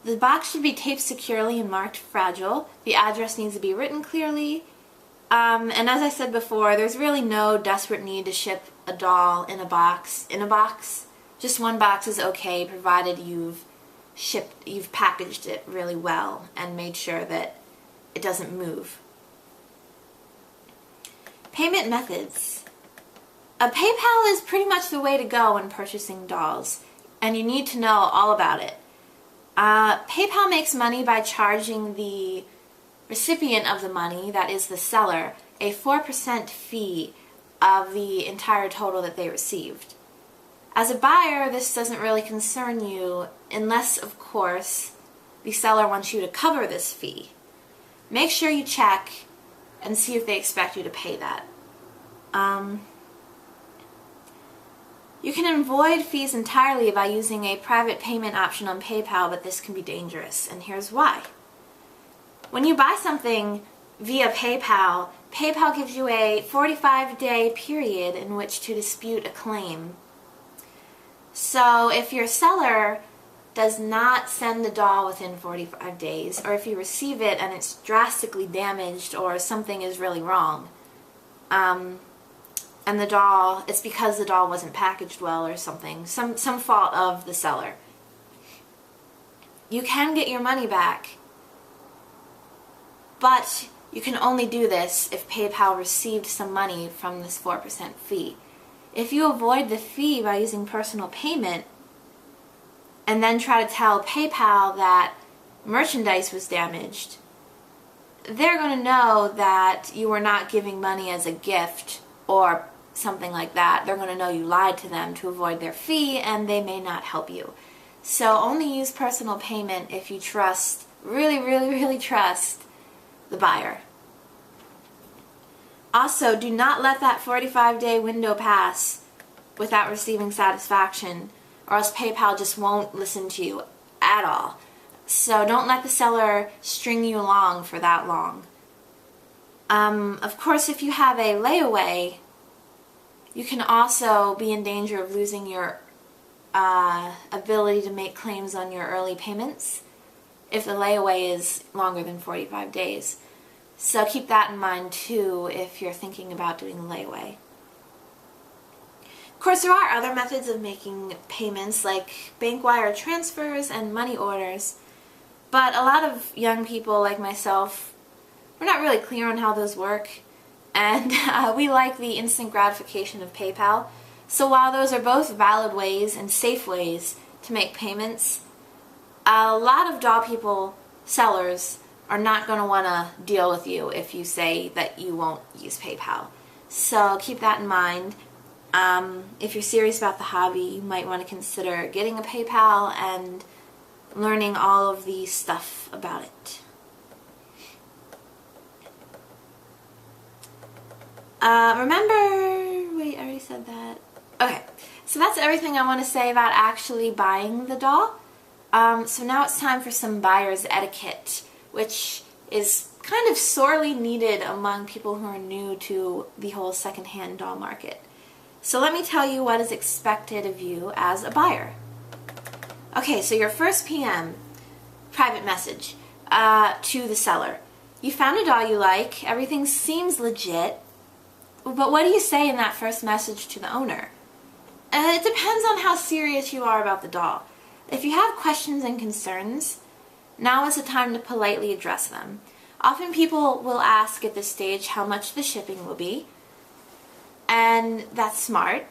The box should be taped securely and marked fragile. The address needs to be written clearly. And as I said before, there's really no desperate need to ship a doll in a box. Just one box is okay, provided you've packaged it really well and made sure that it doesn't move. Payment methods. PayPal is pretty much the way to go when purchasing dolls, and you need to know all about it. PayPal makes money by charging the recipient of the money, that is the seller, a 4% fee of the entire total that they received. As a buyer, this doesn't really concern you unless, of course, the seller wants you to cover this fee. Make sure you check and see if they expect you to pay that. You can avoid fees entirely by using a private payment option on PayPal, but this can be dangerous, and here's why. When you buy something via PayPal, PayPal gives you a 45-day period in which to dispute a claim. So if your seller does not send the doll within 45 days, or if you receive it and it's drastically damaged or something is really wrong, and the doll, it's because the doll wasn't packaged well or something, some fault of the seller, you can get your money back, but you can only do this if PayPal received some money from this 4% fee. If you avoid the fee by using personal payment and then try to tell PayPal that merchandise was damaged, they're going to know that you were not giving money as a gift or something like that. They're going to know you lied to them to avoid their fee, and they may not help you. So only use personal payment if you trust, really trust the buyer. Also, do not let that 45-day window pass without receiving satisfaction, or else PayPal just won't listen to you at all. So don't let the seller string you along for that long. Of course, if you have a layaway, you can also be in danger of losing your ability to make claims on your early payments if the layaway is longer than 45 days. So keep that in mind too if you're thinking about doing a layaway. Of course, there are other methods of making payments like bank wire transfers and money orders, but a lot of young people like myself, we're not really clear on how those work, and we like the instant gratification of PayPal. So while those are both valid ways and safe ways to make payments, a lot of doll people, sellers, are not going to want to deal with you if you say that you won't use PayPal. So keep that in mind. If you're serious about the hobby, you might want to consider getting a PayPal and learning all of the stuff about it. Wait, I already said that. Okay, so that's everything I want to say about actually buying the doll. So now it's time for some buyer's etiquette, which is kind of sorely needed among people who are new to the whole secondhand doll market. So let me tell you what is expected of you as a buyer. Okay, so your first PM, private message to the seller. You found a doll you like, everything seems legit, but what do you say in that first message to the owner? It depends on how serious you are about the doll. If you have questions and concerns, now is the time to politely address them. Often people will ask at this stage how much the shipping will be, and that's smart.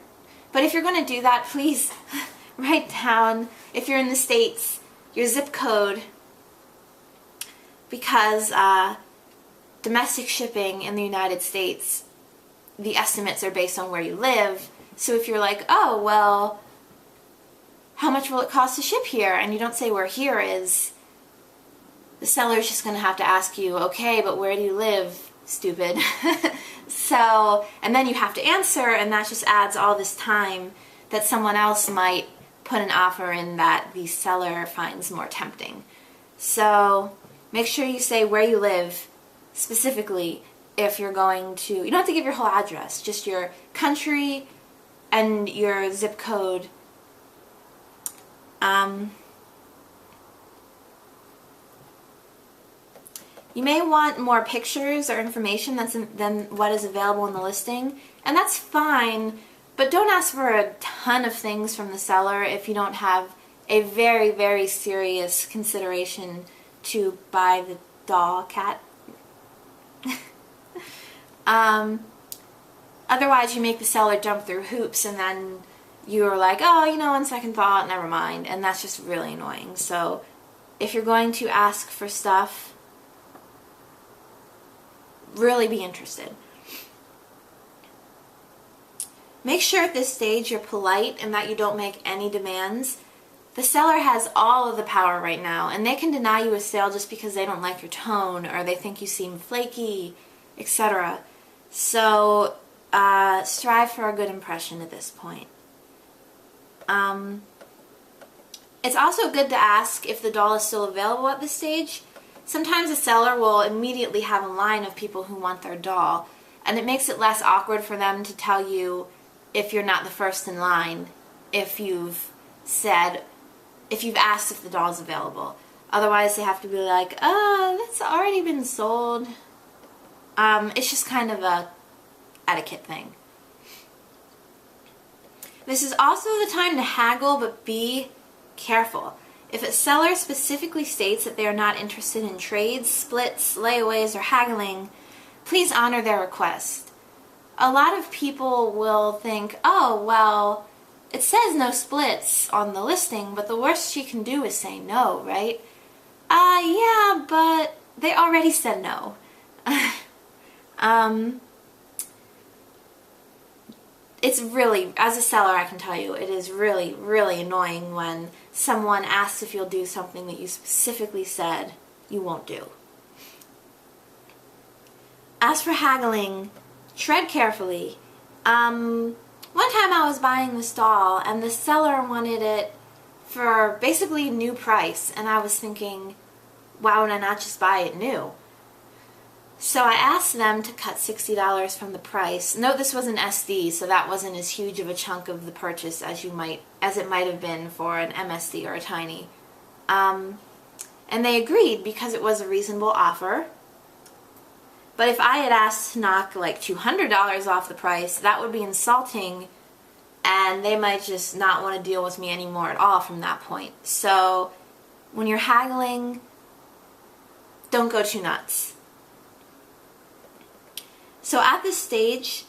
But if you're going to do that, please write down, if you're in the States, your zip code, because domestic shipping in the United States, the estimates are based on where you live. So if you're like, oh, well, how much will it cost to ship here? And you don't say where here is, the seller's just going to have to ask you, okay, but where do you live, stupid? So, and then you have to answer, and that just adds all this time that someone else might put an offer in that the seller finds more tempting. So make sure you say where you live specifically if you're going to, you don't have to give your whole address, just your country and your zip code. You may want more pictures or information than what is available in the listing, and that's fine, but don't ask for a ton of things from the seller if you don't have a very, very serious consideration to buy the doll cat. Otherwise, you make the seller jump through hoops, and then you're like, oh, you know, on second thought, never mind, and that's just really annoying. So if you're going to ask for stuff, really be interested. Make sure at this stage you're polite and that you don't make any demands. The seller has all of the power right now, and they can deny you a sale just because they don't like your tone or they think you seem flaky, etc. So strive for a good impression at this point. It's also good to ask if the doll is still available at this stage. Sometimes a seller will immediately have a line of people who want their doll, and it makes it less awkward for them to tell you if you're not the first in line, if you've asked if the doll is available. Otherwise, they have to be like, that's already been sold. It's just kind of a etiquette thing. This is also the time to haggle, but be careful. If a seller specifically states that they are not interested in trades, splits, layaways, or haggling, please honor their request. A lot of people will think, oh, well, it says no splits on the listing, but the worst she can do is say no, right? Yeah, but they already said no. It's really, as a seller, I can tell you, it is really, really annoying when someone asks if you'll do something that you specifically said you won't do. As for haggling, tread carefully. One time I was buying this doll, and the seller wanted it for basically new price, and I was thinking, why would I not just buy it new? So I asked them to cut $60 from the price. Note this was an SD, so that wasn't as huge of a chunk of the purchase as it might have been for an MSD or a Tiny. And they agreed because it was a reasonable offer. But if I had asked to knock like $200 off the price, that would be insulting, and they might just not want to deal with me anymore at all from that point. So when you're haggling, don't go too nuts. So at this stage,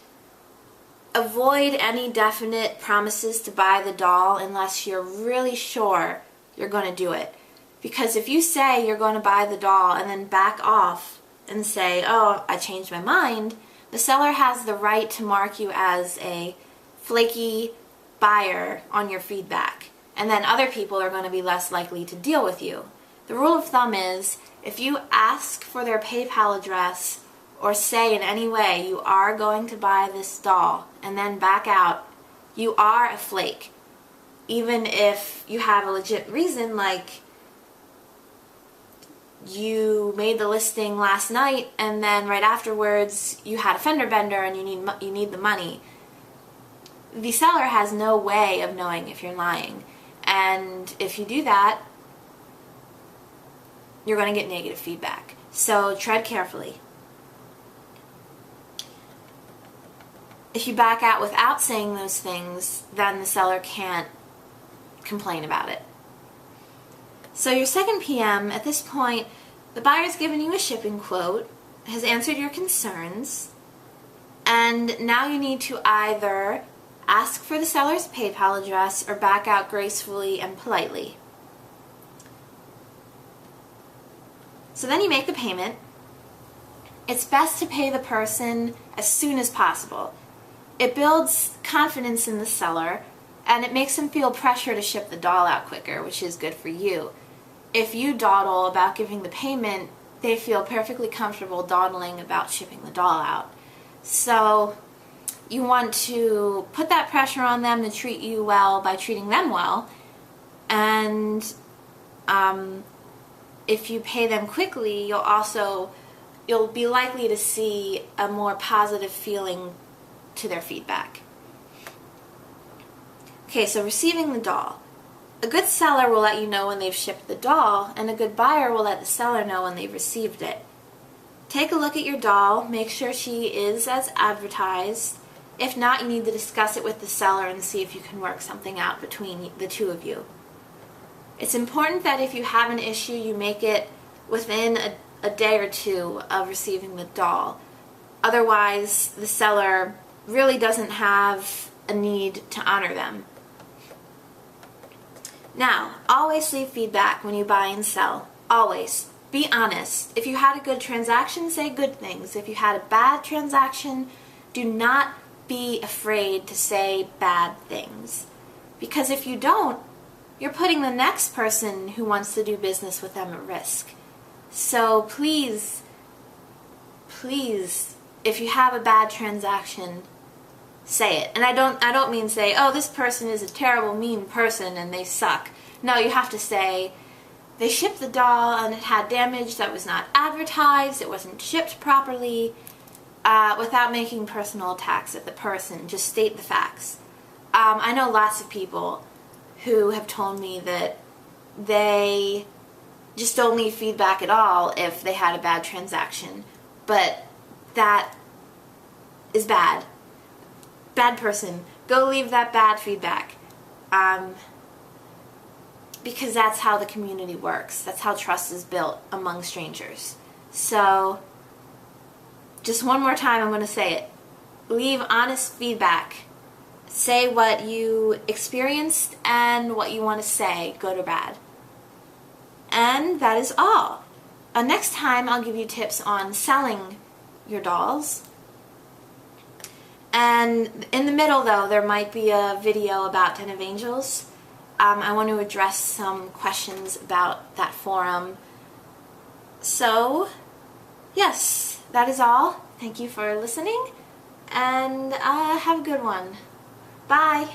avoid any definite promises to buy the doll unless you're really sure you're going to do it. Because if you say you're going to buy the doll and then back off and say, oh, I changed my mind, the seller has the right to mark you as a flaky buyer on your feedback. And then other people are going to be less likely to deal with you. The rule of thumb is, if you ask for their PayPal address or say in any way you are going to buy this doll and then back out, you are a flake. Even if you have a legit reason, like you made the listing last night and then right afterwards you had a fender bender and you need the money. The seller has no way of knowing if you're lying. And if you do that, you're going to get negative feedback. So tread carefully. If you back out without saying those things, then the seller can't complain about it. So your second PM, at this point, the buyer's given you a shipping quote, has answered your concerns, and now you need to either ask for the seller's PayPal address or back out gracefully and politely. So then you make the payment. It's best to pay the person as soon as possible. It builds confidence in the seller, and it makes them feel pressure to ship the doll out quicker, which is good for you. If you dawdle about giving the payment, they feel perfectly comfortable dawdling about shipping the doll out. So you want to put that pressure on them to treat you well by treating them well, and if you pay them quickly, you'll be likely to see a more positive feeling to their feedback. Okay, so receiving the doll. A good seller will let you know when they've shipped the doll, and a good buyer will let the seller know when they've received it. take a look at your doll, make sure she is as advertised. If not, you need to discuss it with the seller and see if you can work something out between the two of you. It's important that if you have an issue, you make it within a day or two of receiving the doll. Otherwise, the seller really doesn't have a need to honor them. Now, always leave feedback when you buy and sell. Always. Be honest. If you had a good transaction, say good things. If you had a bad transaction, do not be afraid to say bad things. Because if you don't, you're putting the next person who wants to do business with them at risk. So please, please, if you have a bad transaction, say it. And I don't mean say, oh, this person is a terrible, mean person and they suck. No, you have to say, they shipped the doll and it had damage that was not advertised, it wasn't shipped properly, without making personal attacks at the person. Just state the facts. I know lots of people who have told me that they just don't leave feedback at all if they had a bad transaction. But that is bad. Bad person. Go leave that bad feedback. Because that's how the community works. That's how trust is built among strangers. So, just one more time I'm going to say it. Leave honest feedback. Say what you experienced and what you want to say, good or bad. And that is all. Next time I'll give you tips on selling your dolls. And in the middle though, there might be a video about Den of Angels. I want to address some questions about that forum. So, yes, that is all. Thank you for listening, and have a good one. Bye!